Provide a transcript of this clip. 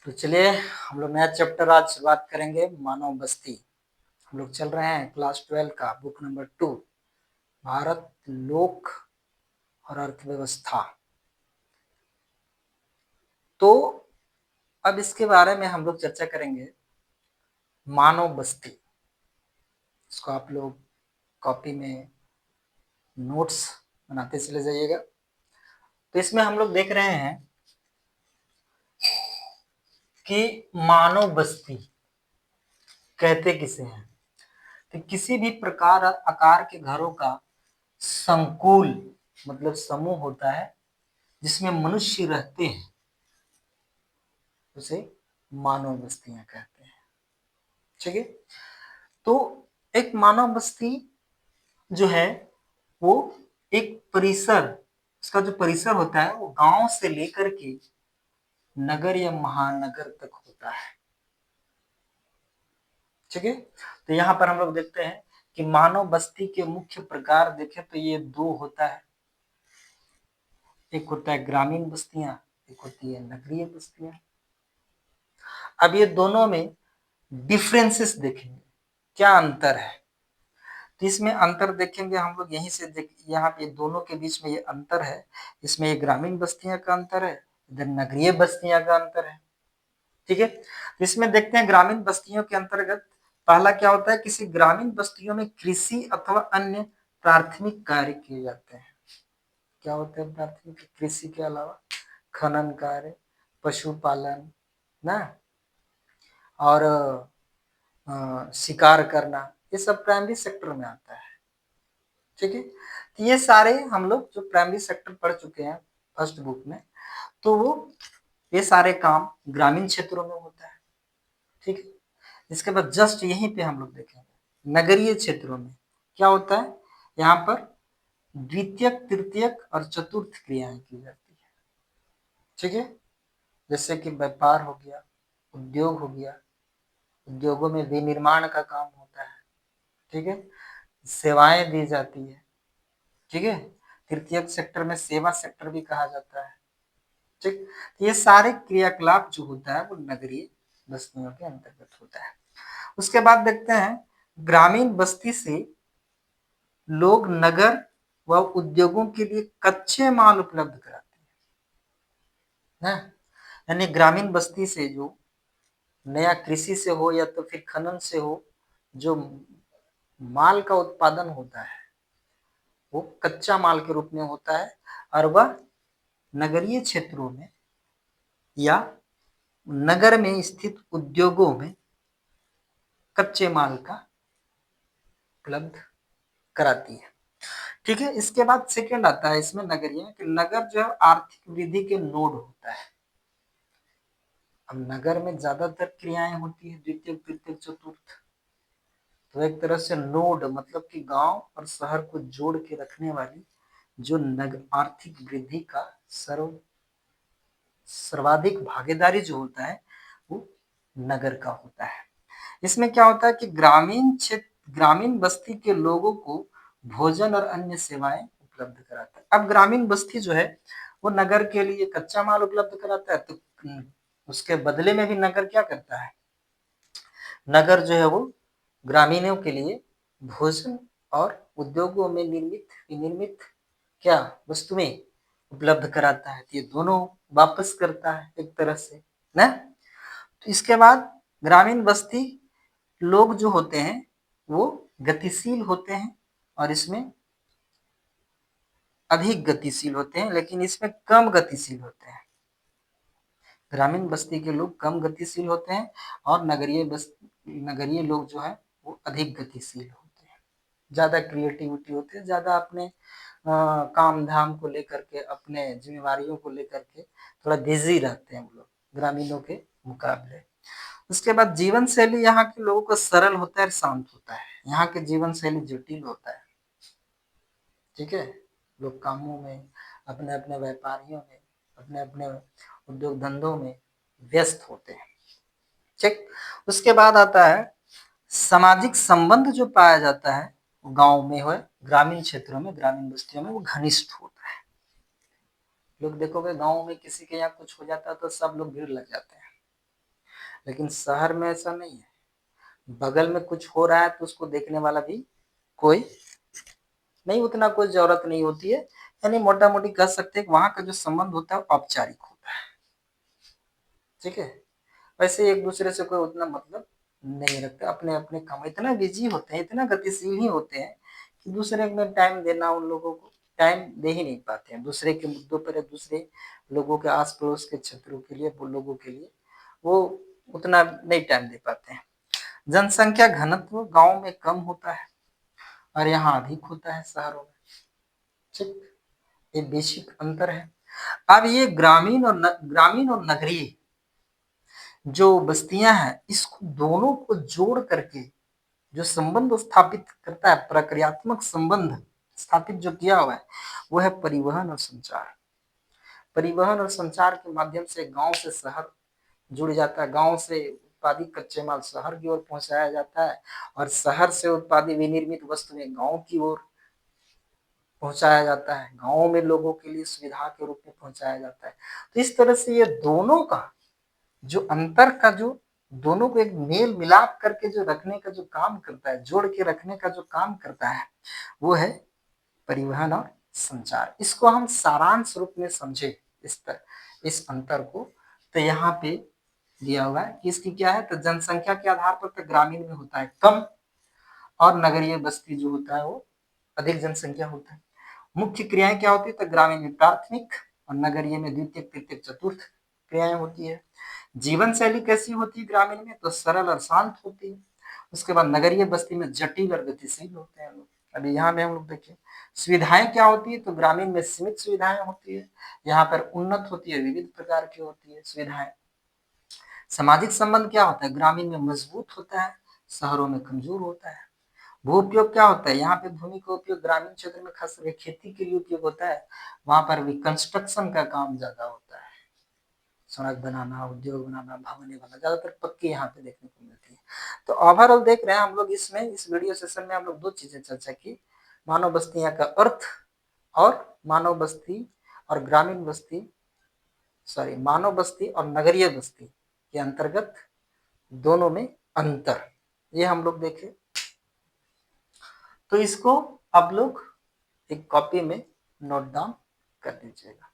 तो चलिए हम लोग नया चैप्टर आज शुरुआत करेंगे मानव बस्ती। हम लोग चल रहे हैं क्लास 12 का बुक नंबर 2 भारत लोक और अर्थव्यवस्था। तो अब इसके बारे में हम लोग चर्चा करेंगे मानव बस्ती। इसको आप लोग कॉपी में नोट्स बनाते चले जाइएगा। तो इसमें हम लोग देख रहे हैं कि मानव बस्ती कहते किसे हैं। तो किसी भी प्रकार आकार के घरों का संकुल मतलब समूह होता है जिसमें मनुष्य रहते हैं, उसे मानव बस्तियां कहते हैं। ठीक है। तो एक मानव बस्ती जो है वो एक परिसर, इसका जो परिसर होता है वो गांव से लेकर के नगर या महानगर तक होता है। ठीक है। तो यहाँ पर हम लोग देखते हैं कि मानव बस्ती के मुख्य प्रकार देखें तो ये दो होता है। एक होता है ग्रामीण बस्तियां, एक होती है नगरीय बस्तियां। अब ये दोनों में डिफरेंसेस देखेंगे, क्या अंतर है। तो इसमें अंतर देखेंगे हम लोग यहीं से यहाँ पे दोनों के बीच में ये अंतर है। इसमें ये ग्रामीण बस्तियां का अंतर है, इधर नगरीय बस्तियां का अंतर है। ठीक है। तो इसमें देखते हैं ग्रामीण बस्तियों के अंतर्गत पहला क्या होता है, किसी ग्रामीण बस्तियों में कृषि अथवा अन्य प्राथमिक कार्य किए जाते हैं। क्या होते हैं प्राथमिक? कृषि के अलावा खनन कार्य, पशुपालन ना, और शिकार करना, ये सब प्राइमरी सेक्टर में आता है। ठीक है। तो ये सारे हम लोग जो प्राइमरी सेक्टर पढ़ चुके हैं फर्स्ट बुक में, तो वो ये सारे काम ग्रामीण क्षेत्रों में होता है। ठीक है। इसके बाद जस्ट यहीं पे हम लोग देखेंगे नगरीय क्षेत्रों में क्या होता है। यहाँ पर द्वितीयक, तृतीयक और चतुर्थ क्रियाएं की जाती है। ठीक है। जैसे कि व्यापार हो गया, उद्योग हो गया, उद्योगों में विनिर्माण का काम होता है। ठीक है। सेवाएं दी जाती है। ठीक है। तृतीयक सेक्टर में सेवा सेक्टर भी कहा जाता है। ठीक। ये सारे क्रियाकलाप जो होता है वो नगरीय बस्तियों के अंतर्गत होता है। उसके बाद देखते हैं ग्रामीण बस्ती से लोग नगर व उद्योगों के लिए कच्चे माल उपलब्ध कराते हैं। यानी ग्रामीण बस्ती से जो नया कृषि से हो या तो फिर खनन से हो, जो माल का उत्पादन होता है वो कच्चा माल के रूप में होता है, और वह नगरीय क्षेत्रों में या नगर में स्थित उद्योगों में कच्चे माल का उपलब्ध कराती है। ठीक है। इसके बाद सेकंड आता है इसमें नगरीय, कि नगर जो है आर्थिक वृद्धि के नोड होता है। अब नगर में ज्यादातर क्रियाएं होती है द्वितीय, तृतीय, चतुर्थ। तो एक तरह से नोड मतलब कि गांव और शहर को जोड़ के रखने वाली जो नगर आर्थिक वृद्धि का सर्वाधिक भागीदारी जो होता है वो नगर का होता है। इसमें क्या होता है कि ग्रामीण क्षेत्र, ग्रामीण बस्ती के लोगों को भोजन और अन्य सेवाएं उपलब्ध कराता है। अब ग्रामीण बस्ती जो है वो नगर के लिए कच्चा माल उपलब्ध कराता है, तो उसके बदले में भी नगर क्या करता है, नगर जो है वो ग्रामीणों के लिए भोजन और उद्योगों में निर्मित विनिर्मित क्या वस्तुएं उपलब्ध कराता है। तो ये दोनों वापस करता है एक तरह से ना। तो इसके बाद ग्रामीण बस्ती लोग जो होते हैं वो गतिशील होते हैं, और इसमें अधिक गतिशील होते हैं, लेकिन इसमें कम गतिशील होते हैं। ग्रामीण बस्ती के लोग कम गतिशील होते हैं और नगरीय लोग जो है वो अधिक गतिशील होते हैं, ज्यादा क्रिएटिविटी होती है, ज्यादा अपने काम धाम को लेकर के, अपने जिम्मेवारियों को लेकर के थोड़ा बिजी रहते हैं वो लोग ग्रामीणों के मुकाबले। उसके बाद जीवन शैली यहाँ के लोगों का सरल होता है, शांत होता है। यहाँ के जीवन शैली जटिल होता है। ठीक है। लोग कामों में, अपने अपने व्यापारियों में, अपने अपने उद्योग धंधों में व्यस्त होते हैं। ठीक। उसके बाद आता है सामाजिक संबंध जो पाया जाता है गांव में हो, ग्रामीण क्षेत्रों में, ग्रामीण बस्तियों में वो घनिष्ठ होता है। लोग देखोगे गांव में किसी के यहाँ कुछ हो जाता है तो सब लोग भीड़ लग जाते हैं। लेकिन शहर में ऐसा नहीं है, बगल में कुछ हो रहा है तो उसको देखने वाला भी कोई नहीं, उतना कोई जरूरत नहीं होती है। यानी मोटा मोटी कह सकते हैं कि वहां का जो संबंध होता है औपचारिक होता है, ठीक है। वैसे एक दूसरे से कोई उतना मतलब नहीं रखते, अपने अपने काम इतना बिजी होते हैं, इतना गतिशील ही होते हैं कि दूसरे में टाइम देना उन लोगों को टाइम दे ही नहीं पाते हैं। दूसरे के मुद्दों पर या दूसरे लोगों के आस पड़ोस के क्षेत्रों के लिए, वो लोगों के लिए वो उतना नहीं टाइम दे पाते हैं। जनसंख्या घनत्व गांव में कम होता है और यहाँ अधिक होता है शहरों में, ठीक। ये बेसिक अंतर है। अब ये ग्रामीण और नगरीय जो बस्तियां हैं, इसको दोनों को जोड़ करके जो संबंध स्थापित करता है, प्रक्रियात्मक संबंध स्थापित जो किया हुआ है, वो है परिवहन और संचार। परिवहन और संचार के माध्यम से गांव से शहर जुड़ जाता है, गांव से उत्पादित कच्चे माल शहर की ओर पहुंचाया जाता है और शहर से उत्पादित विनिर्मित वस्तुएं गांव की ओर पहुंचाया जाता है, गांव में लोगों के लिए सुविधा के रूप में पहुंचाया जाता है। तो इस तरह से ये दोनों का जो अंतर का जो दोनों को एक मेल मिलाप करके जो रखने का जो काम करता है, जोड़ के रखने का जो काम करता है, वो है परिवहन और संचार। इसको हम सारांश रूप में समझे इस अंतर को, तो यहाँ पे दिया हुआ है कि इसकी क्या है, तो जनसंख्या के आधार पर तो ग्रामीण में होता है कम और नगरीय बस्ती जो होता है वो अधिक जनसंख्या होता है। मुख्य क्रियाएं क्या होती है, तो ग्रामीण में प्राथमिक और नगरीय में द्वितीय तृतीय चतुर्थ क्रियाएं होती है। जीवन शैली कैसी होती है ग्रामीण में, तो सरल और शांत होती है। उसके बाद नगरीय बस्ती में जटिल और गतिशील होते हैं लोग। अभी यहाँ में हम लोग देखें सुविधाएं क्या होती है, तो ग्रामीण में सीमित सुविधाएं होती है, यहाँ पर उन्नत होती है, विविध प्रकार की होती है सुविधाएं। सामाजिक संबंध क्या होता है, ग्रामीण में मजबूत होता है, शहरों में कमजोर होता है। भू उपयोग क्या होता है, यहाँ पे भूमि का उपयोग ग्रामीण क्षेत्र में खास करके खेती के लिए उपयोग होता है, वहां पर भी कंस्ट्रक्शन का काम ज्यादा होता है, सड़क बनाना, उद्योग बनाना, भवन बनाना, ज्यादातर पक्की यहाँ पे देखने को मिलती है। तो ओवरऑल देख रहे हैं हम लोग इसमें, इस वीडियो सेशन में हम लोग दो चीजें चर्चा की, मानव बस्तियां का अर्थ और मानव बस्ती और ग्रामीण बस्ती, सॉरी मानव बस्ती और नगरीय बस्ती के अंतर्गत दोनों में अंतर, ये हम लोग देखे। तो इसको आप लोग एक कॉपी में नोट डाउन कर दीजिएगा।